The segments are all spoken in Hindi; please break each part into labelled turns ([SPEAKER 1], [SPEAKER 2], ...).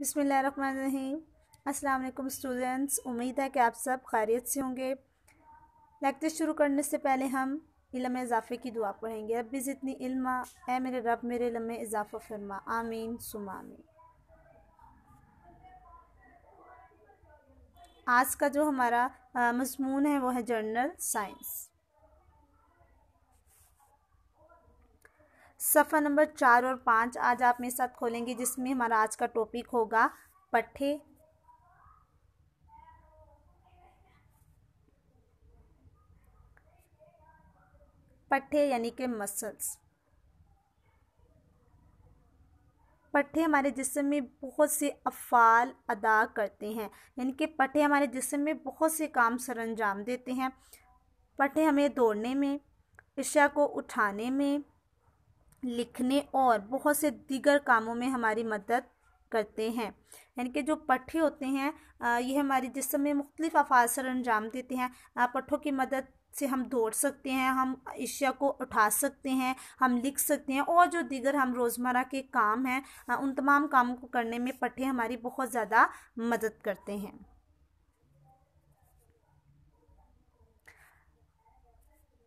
[SPEAKER 1] बिस्मिल्लाहिर्रहमानिर्रहीम। अस्सलाम वालेकुम स्टूडेंट्स, उम्मीद है कि आप सब खैरियत से होंगे। लेक्चर शुरू करने से पहले हम इल्म इजाफ़े की दुआ पढ़ेंगे। रब्बी ज़िदनी इल्मा, ऐ मेरे रब मेरे इल्म में इजाफ़ा फरमा, आमीन सुम्मा आमीन। आज का जो हमारा मज़मून है वो है जनरल साइंस। सफ़ा नंबर 4 और 5 आज आप मेरे साथ खोलेंगे, जिसमें हमारा आज का टॉपिक होगा पट्ठे। पट्ठे यानी कि मसल्स। पट्ठे हमारे जिस्म में बहुत से अफ़ाल अदा करते हैं, यानी कि पट्ठे हमारे जिस्म में बहुत से काम सरअंजाम देते हैं। पट्ठे हमें दौड़ने में, अशिया को उठाने में, लिखने और बहुत से दीगर कामों में हमारी मदद करते हैं। यानी कि जो पट्ठे होते हैं ये हमारे जिस्म में मुख्तलिफ अफ़ाल सरअंजाम देते हैं। पट्ठों की मदद से हम दौड़ सकते हैं, हम अशिया को उठा सकते हैं, हम लिख सकते हैं और जो दीगर हम रोज़मर्रा के काम हैं उन तमाम कामों को करने में पट्ठे हमारी बहुत ज़्यादा मदद करते हैं।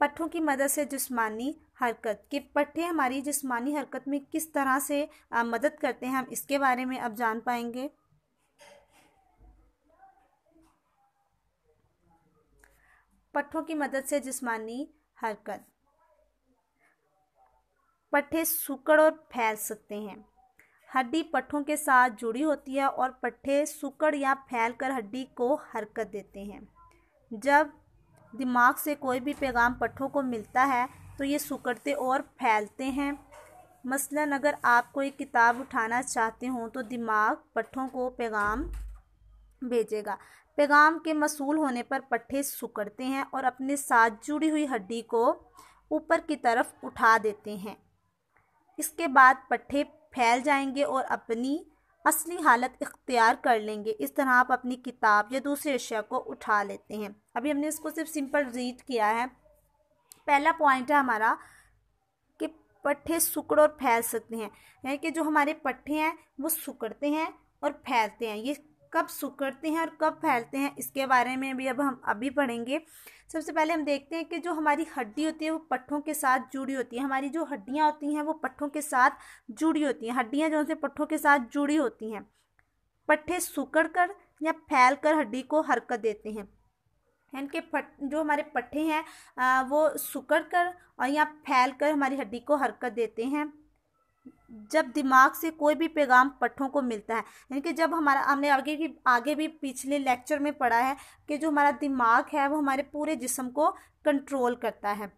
[SPEAKER 1] पट्ठों की मदद से जिस्मानी हरकत के पट्ठे हमारी जिस्मानी हरकत में किस तरह से मदद करते हैं, हम इसके बारे में अब जान पाएंगे। पट्ठों की मदद से जिस्मानी हरकत। पट्ठे सिकुड़ और फैल सकते हैं। हड्डी पट्ठों के साथ जुड़ी होती है और पट्ठे सिकुड़ या फैल कर हड्डी को हरकत देते हैं। जब दिमाग से कोई भी पैगाम पट्ठों को मिलता है तो ये सिकुड़ते और फैलते हैं। मसलन अगर आप कोई किताब उठाना चाहते हो तो दिमाग पट्ठों को पैगाम भेजेगा। पैगाम के मसूल होने पर पट्ठे सिकुड़ते हैं और अपने साथ जुड़ी हुई हड्डी को ऊपर की तरफ उठा देते हैं। इसके बाद पट्ठे फैल जाएंगे और अपनी असली हालत इख्तियार कर लेंगे। इस तरह आप अपनी किताब या दूसरे अशिया को उठा लेते हैं। अभी हमने इसको सिर्फ सिंपल रीड किया है। पहला पॉइंट है हमारा कि पट्ठे सिकुड़ और फैल सकते हैं, यानी कि जो हमारे पट्ठे हैं वो सिकुड़ते हैं और फैलते हैं। ये कब सिकुड़ते हैं और कब फैलते हैं इसके बारे में भी अब हम अभी पढ़ेंगे। सबसे पहले हम देखते हैं कि जो हमारी हड्डी होती है वो पट्ठों के साथ जुड़ी होती है। हमारी जो हड्डियां होती हैं वो पट्ठों के साथ जुड़ी होती हैं। हड्डियां जो से पट्ठों के साथ जुड़ी होती हैं। पट्ठे सिकुड़ कर या फैल कर हड्डी को हरकत देते हैं। यानी कि जो हमारे पट्ठे हैं वो सिकुड़ कर और या फैल कर हमारी हड्डी को हरकत देते हैं। जब दिमाग से कोई भी पैगाम पट्ठों को मिलता है, यानी कि जब हमारा हमने आगे भी पिछले लेक्चर में पढ़ा है कि जो हमारा दिमाग है वो हमारे पूरे जिस्म को कंट्रोल करता है।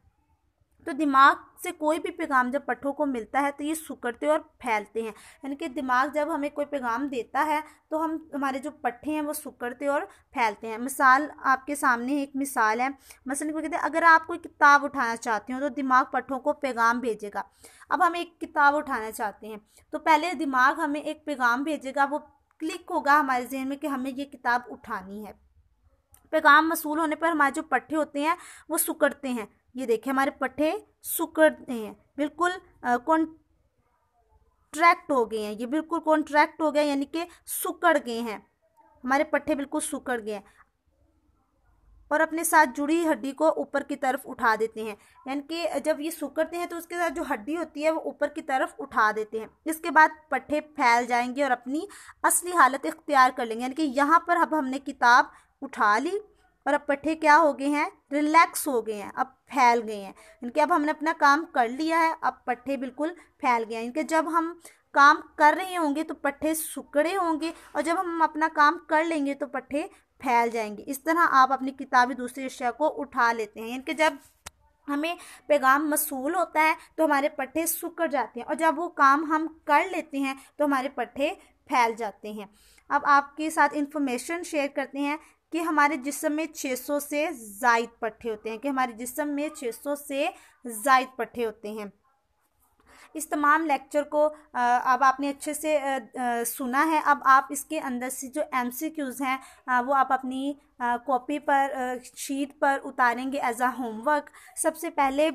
[SPEAKER 1] तो दिमाग से कोई भी पैगाम जब पट्ठों को मिलता है तो ये सिकुड़ते और फैलते हैं। यानी कि दिमाग जब हमें कोई पैगाम देता है तो हमारे जो पट्ठे हैं वो सिकुड़ते और फैलते हैं। मिसाल आपके सामने एक मिसाल है। मसलन को कहते हैं अगर आप कोई किताब उठाना चाहते हो तो दिमाग पट्ठों को पैगाम भेजेगा। अब हम एक किताब उठाना चाहते हैं तो पहले दिमाग हमें एक पैगाम भेजेगा, वो क्लिक होगा हमारे जहन में कि हमें ये किताब उठानी है। पैगाम मसूल होने पर हमारे जो पट्ठे होते हैं वो सिकुड़ते हैं। ये देखिए हमारे पट्ठे सिकुड़ते हैं, बिल्कुल कॉन्ट्रैक्ट हो गए हैं। ये बिल्कुल कॉन्ट्रैक्ट हो गए, यानी कि सिकुड़ गए हैं। हमारे पट्ठे बिल्कुल सिकुड़ गए हैं और अपने साथ जुड़ी हड्डी को ऊपर की तरफ उठा देते हैं। यानी कि जब ये सिकुड़ते हैं तो उसके साथ जो हड्डी होती है वो ऊपर की तरफ उठा देते हैं। इसके बाद पट्ठे फैल जाएंगे और अपनी असली हालत इख्तियार कर लेंगे। यानी कि यहाँ पर अब हमने किताब उठा ली और अब पट्ठे क्या हो गए हैं, रिलैक्स हो गए हैं, अब फैल गए हैं। इनके अब हमने अपना काम कर लिया है, अब पट्ठे बिल्कुल फैल गए हैं। इनके जब हम काम कर रहे होंगे तो पट्ठे सिकुड़े होंगे और जब हम अपना काम कर लेंगे तो पट्ठे फैल जाएंगे। इस तरह आप अपनी किताबें दूसरे अशिया को उठा लेते हैं। इनके जब हमें पैगाम मसूल होता है तो हमारे पट्ठे सिकुड़ जाते हैं और जब वो काम हम कर लेते हैं तो हमारे पट्ठे फैल जाते हैं। अब आपके साथ इंफॉर्मेशन शेयर करते हैं कि हमारे जिस्म में 600 से ज़ायद पट्ठे होते हैं, कि हमारे जिस्म में 600 से ज़ायद पट्ठे होते हैं। इस तमाम लेक्चर को अब आपने अच्छे से सुना है। अब आप इसके अंदर से जो MCQs हैं वो आप अपनी कॉपी पर शीट पर उतारेंगे एज अ होमवर्क। सबसे पहले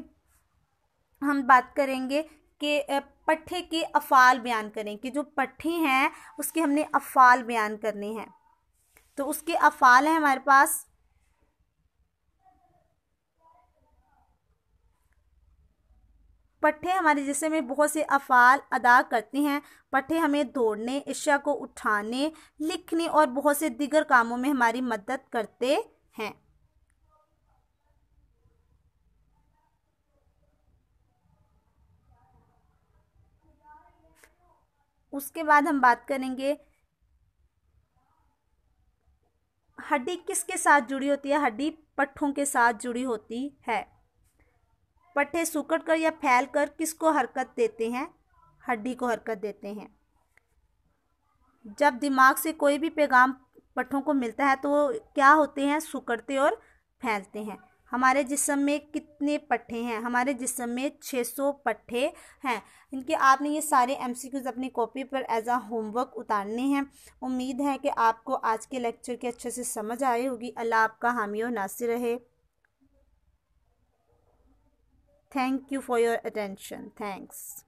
[SPEAKER 1] हम बात करेंगे के पट्ठे के अफ़ाल बयान करें कि जो पट्ठे हैं उसके हमने अफ़ाल बयान करने हैं। तो उसके अफ़ाल हैं हमारे पास पट्ठे हमारे जिस्म में बहुत से अफ़ाल अदा करते हैं। पट्ठे हमें दौड़ने, अशिया को उठाने, लिखने और बहुत से दीगर कामों में हमारी मदद करते हैं। उसके बाद हम बात करेंगे हड्डी किसके साथ जुड़ी होती है। हड्डी पट्ठों के साथ जुड़ी होती है। पट्ठे सिकुड़ कर या फैल कर किसको हरकत देते हैं, हड्डी को हरकत देते हैं। जब दिमाग से कोई भी पैगाम पट्ठों को मिलता है तो वो क्या होते हैं, सिकुड़ते और फैलते हैं। हमारे जिस्म में कितने पट्ठे हैं, हमारे जिस्म में 600 पट्ठे हैं। इनके आपने ये सारे एमसीक्यूज अपनी कॉपी पर एज अ होमवर्क उतारने हैं। उम्मीद है कि आपको आज के लेक्चर की अच्छे से समझ आई होगी। अल्लाह आपका हामी और नासिर रहे। Thank you for your attention. Thanks.